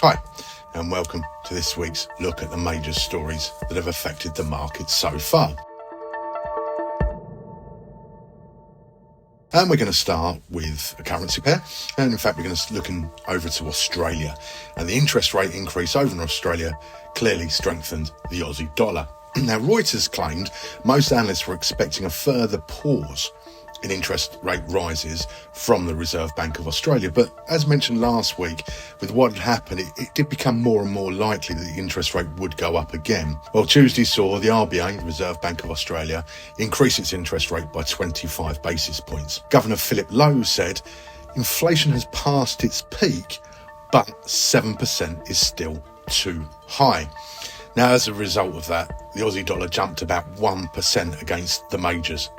Hi, and welcome to this week's look at the major stories that have affected the market so far. And we're going to start with a currency pair, and in fact we're going to look over to Australia, and the interest rate increase over in Australia clearly strengthened the Aussie dollar. Now, Reuters claimed most analysts were expecting a further pause in interest rate rises from the Reserve Bank of Australia. But as mentioned last week, with what had happened, it did become more and more likely that the interest rate would go up again. Well, Tuesday saw the RBA, the Reserve Bank of Australia, increase its interest rate by 25 basis points. Governor Philip Lowe said, inflation has passed its peak, but 7% is still too high. Now, as a result of that, the Aussie dollar jumped about 1% against the majors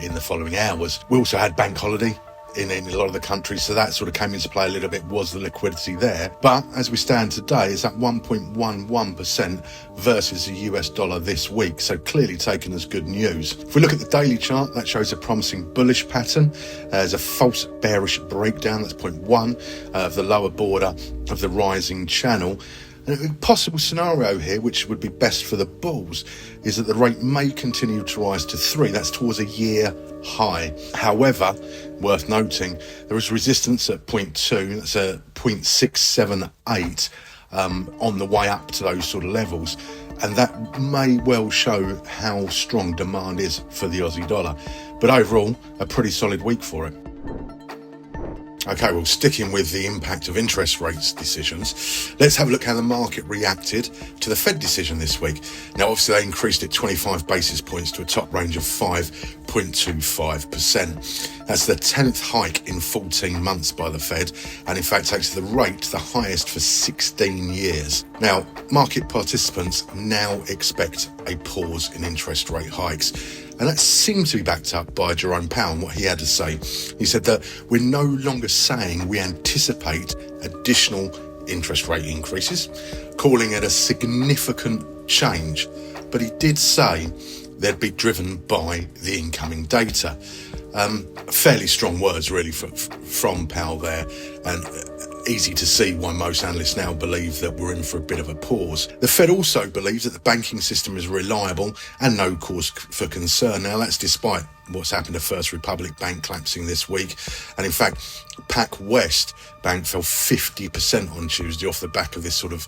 in the following hours. We also had bank holiday in a lot of the countries, so that sort of came into play a little bit, was the liquidity there. But as we stand today, it's at 1.11% versus the US dollar this week, so clearly taken as good news. If we look at the daily chart, that shows a promising bullish pattern. There's a false bearish breakdown, that's 0.1 of the lower border of the rising channel. And a possible scenario here, which would be best for the bulls, is that the rate may continue to rise to 3. That's towards a year high. However, worth noting, there is resistance at 0.2. That's a 0.678 on the way up to those sort of levels. And that may well show how strong demand is for the Aussie dollar. But overall, a pretty solid week for it. Okay, well, sticking with the impact of interest rates decisions, let's have a look how the market reacted to the Fed decision this week. Now, obviously, they increased it 25 basis points to a top range of 5.25%. That's the 10th hike in 14 months by the Fed, and in fact takes the rate the highest for 16 years. Now, market participants now expect a pause in interest rate hikes. And that seemed to be backed up by Jerome Powell, what he had to say. He said that we're no longer saying we anticipate additional interest rate increases, calling it a significant change. But he did say they'd be driven by the incoming data. Fairly strong words, really, from Powell there, and easy to see why most analysts now believe that we're in for a bit of a pause. The Fed also believes that the banking system is reliable and no cause for concern. Now, that's despite what's happened to First Republic Bank collapsing this week. And in fact, PacWest Bank fell 50% on Tuesday off the back of this sort of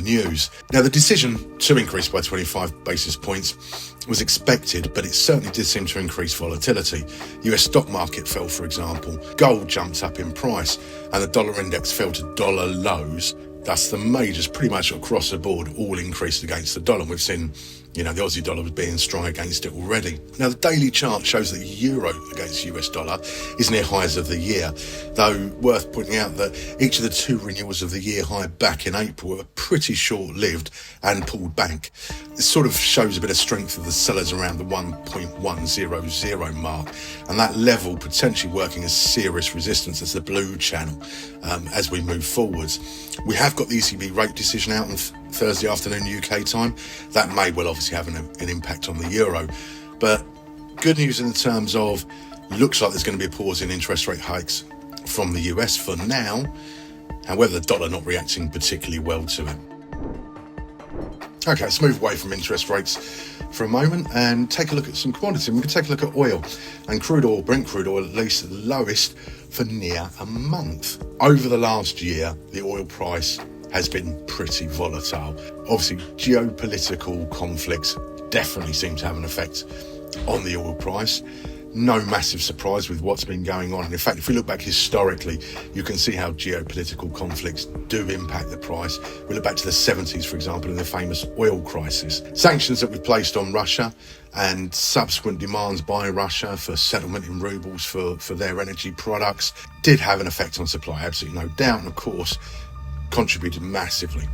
news. Now, the decision to increase by 25 basis points was expected, but it certainly did seem to increase volatility. US stock market fell, for example. Gold jumped up in price, and the dollar index fell to dollar lows. Thus, the majors pretty much across the board all increased against the dollar. We've seen, the Aussie dollar was being strong against it already. Now, the daily chart shows that the euro against US dollar is near highs of the year, though worth pointing out that each of the two renewals of the year high back in April were pretty short-lived and pulled back. This sort of shows a bit of strength of the sellers around the 1.100 mark, and that level potentially working as serious resistance as the blue channel as we move forwards. We have got the ECB rate decision out on Thursday afternoon UK time. That may well obviously have an impact on the euro, but good news in terms of looks like there's going to be a pause in interest rate hikes from the US for now. However, the dollar not reacting particularly well to it. Okay, let's move away from interest rates for a moment and take a look at some commodities. We can take a look at oil and crude oil, Brent crude oil, at least the lowest for near a month. Over the last year, the oil price has been pretty volatile. Obviously, geopolitical conflicts definitely seem to have an effect on the oil price. No massive surprise with what's been going on. And in fact, if we look back historically, you can see how geopolitical conflicts do impact the price. We look back to the 70s, for example, in the famous oil crisis. Sanctions that we placed on Russia and subsequent demands by Russia for settlement in rubles for their energy products did have an effect on supply, absolutely no doubt. And of course, contributed massively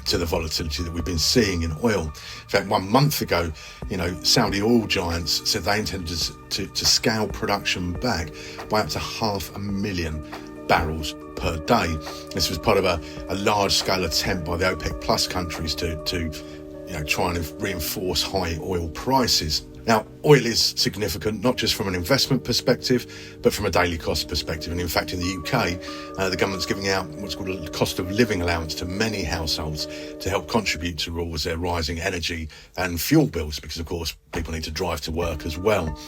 to the volatility that we've been seeing in oil. In fact, 1 month ago, Saudi oil giants said they intended to scale production back by up to 500,000 barrels per day. This was part of a large-scale attempt by the OPEC Plus countries to try and reinforce high oil prices. Now, oil is significant, not just from an investment perspective, but from a daily cost perspective. And in fact, in the UK, the government's giving out what's called a cost of living allowance to many households to help contribute towards their rising energy and fuel bills, because, of course, people need to drive to work as well.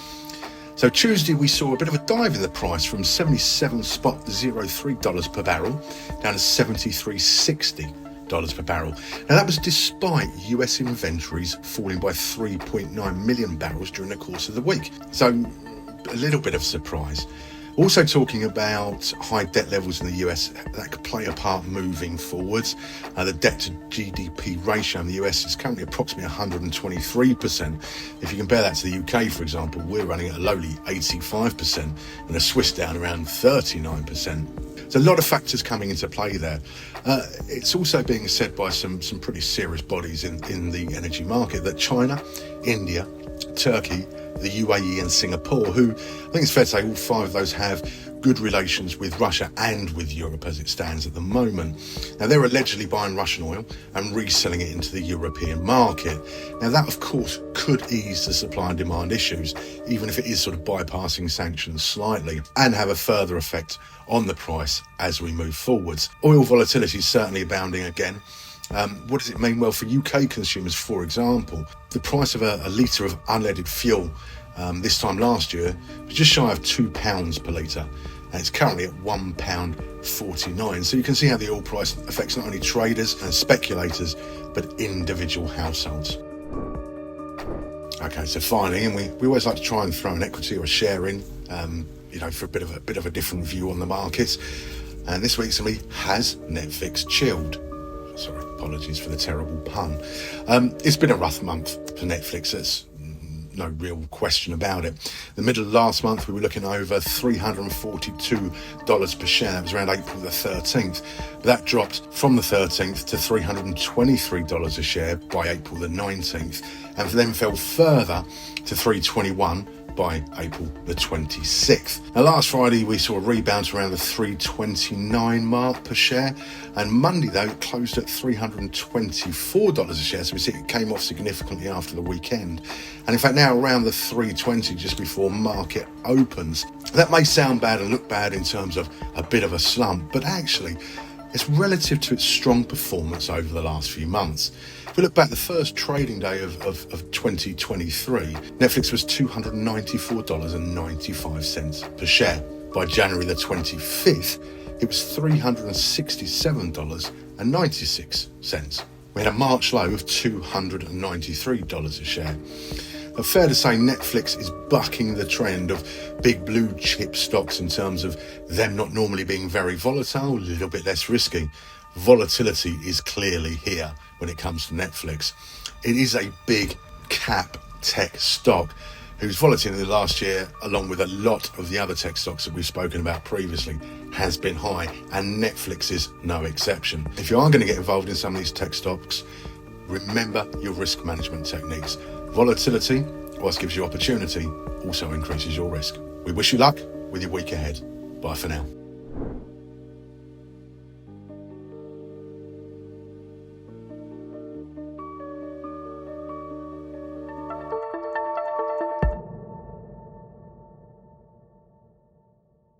So Tuesday, we saw a bit of a dive in the price from $77.03 per barrel down to $73.60 per barrel. Now, that was despite US inventories falling by 3.9 million barrels during the course of the week. So a little bit of surprise. Also talking about high debt levels in the US, that could play a part moving forwards. The debt to GDP ratio in the US is currently approximately 123%. If you compare that to the UK, for example, we're running at a lowly 85% and the Swiss down around 39%. There's a lot of factors coming into play there. It's also being said by some pretty serious bodies in the energy market that China, India, Turkey, the UAE and Singapore, who I think it's fair to say all five of those have good relations with Russia and with Europe as it stands at the moment. Now, they're allegedly buying Russian oil and reselling it into the European market. Now, that, of course, could ease the supply and demand issues, even if it is sort of bypassing sanctions slightly, and have a further effect on the price as we move forwards. Oil volatility is certainly abounding again. What does it mean? Well, for UK consumers, for example, the price of a litre of unleaded fuel this time last year was just shy of £2 per litre, and it's currently at £1.49. So you can see how the oil price affects not only traders and speculators, but individual households. Okay, so finally, and we always like to try and throw an equity or a share in, for a bit of a different view on the markets. And this week, somebody has Netflix chilled. Sorry, apologies for the terrible pun. It's been a rough month for Netflix. There's no real question about it. The middle of last month, we were looking over $342 per share. That was around April the 13th. But that dropped from the 13th to $323 a share by April the 19th, and then fell further to $321 by April the 26th. Now, last Friday we saw a rebound to around the $329 mark per share, and Monday though it closed at $324 a share, so we see it came off significantly after the weekend, and in fact now around the $320 just before market opens. That may sound bad and look bad in terms of a bit of a slump, but actually it's relative to its strong performance over the last few months. If we look back, the first trading day of 2023, Netflix was $294.95 per share. By January the 25th, it was $367.96. We had a March low of $293 a share. But fair to say Netflix is bucking the trend of big blue chip stocks in terms of them not normally being very volatile, a little bit less risky. Volatility is clearly here when it comes to Netflix. It is a big cap tech stock whose volatility in the last year, along with a lot of the other tech stocks that we've spoken about previously, has been high, and Netflix is no exception. If you are going to get involved in some of these tech stocks, remember your risk management techniques. Volatility, whilst gives you opportunity, also increases your risk. We wish you luck with your week ahead. Bye for now.